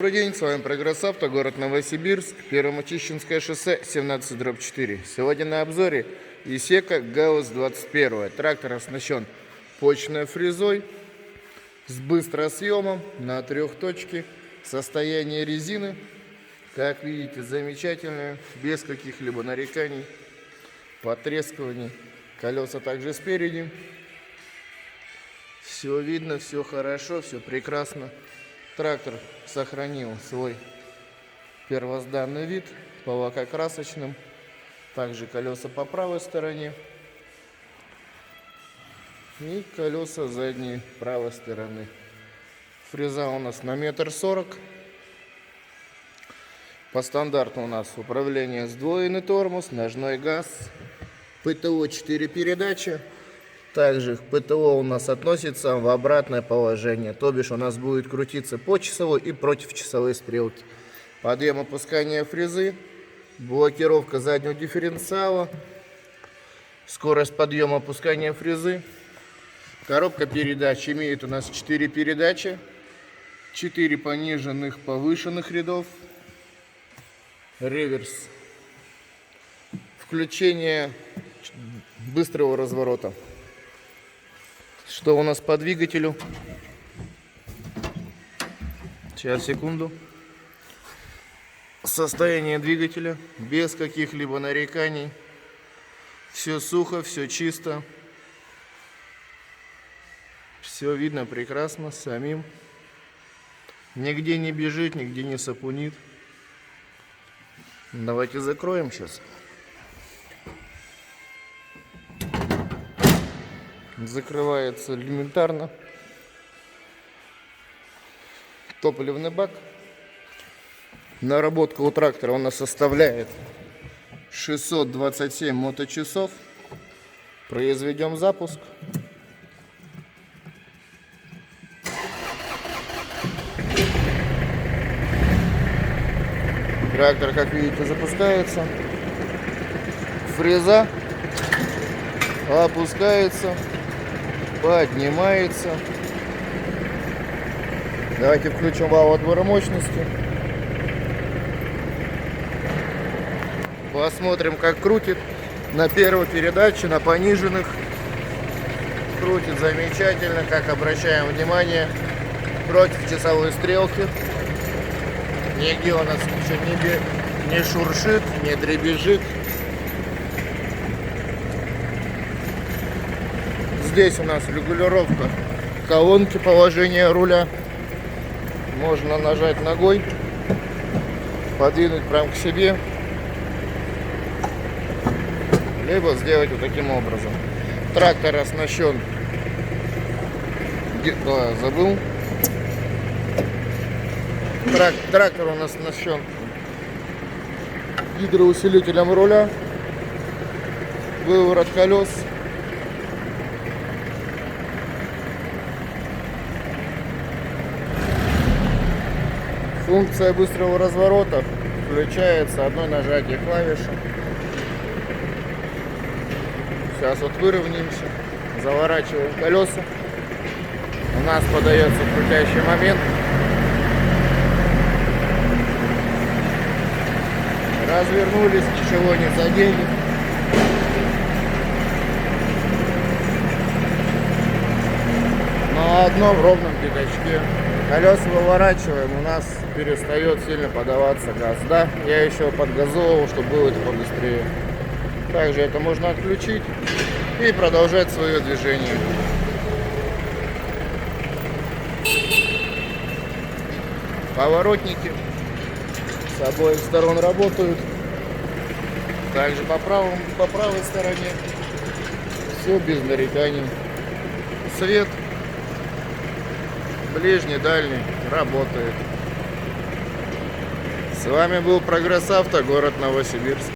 Добрый день, с вами Прогресс Авто, город Новосибирск, Первомочищенское шоссе, 17/4. Сегодня на обзоре Исека ГАУЗ-21. Трактор оснащен почной фрезой с быстросъемом на 3 точке. Состояние резины, как видите, замечательное, без каких-либо нареканий, потрескиваний. Колеса также спереди. Все видно, все хорошо, все прекрасно. Трактор сохранил свой первозданный вид по лакокрасочным. Также колеса по правой стороне и колеса задней правой стороны. Фреза у нас на 1,40 м. По стандарту у нас управление сдвоенный тормоз, ножной газ, ПТО 4 передачи. Также ПТО у нас относится в обратное положение, то бишь у нас будет крутиться по часовой и против часовой стрелки. Подъем опускания фрезы, блокировка заднего дифференциала, скорость подъема опускания фрезы. Коробка передач имеет у нас 4 передачи, 4 пониженных повышенных рядов, реверс, включение быстрого разворота. Что у нас по двигателю? Сейчас, секунду. Состояние двигателя без каких-либо нареканий. Все сухо, все чисто. Все видно прекрасно самим. Нигде не бежит, нигде не сапунит. Давайте закроем сейчас. Закрывается элементарно. Топливный бак. Наработка у трактора у нас составляет 627 моточасов. Произведем запуск. Трактор, как видите, запускается. Фреза опускается, поднимается. Давайте включим вал отбора мощности. Посмотрим, как крутит на первой передаче, на пониженных. Крутит замечательно, как обращаем внимание, против часовой стрелки. Нигде у нас ничего не шуршит, не дребезжит. Здесь у нас регулировка колонки, положения руля. Можно нажать ногой, подвинуть прям к себе, либо сделать вот таким образом. Трактор оснащен, забыл. Трактор у нас оснащен гидроусилителем руля, выворот колес. Функция быстрого разворота включается одной нажатием клавиши. Сейчас вот выровняемся, заворачиваем колеса. У нас подается крутящий момент. Развернулись, ничего не задели. На одном ровном пятачке. Колеса выворачиваем, у нас перестает сильно подаваться газ. Да, я еще подгазовывал, чтобы было это побыстрее. Также это можно отключить и продолжать свое движение. Поворотники с обоих сторон работают. Также по правой стороне все без нареканий. Свет ближний, дальний работает. С вами был Прогресс Авто, город Новосибирск.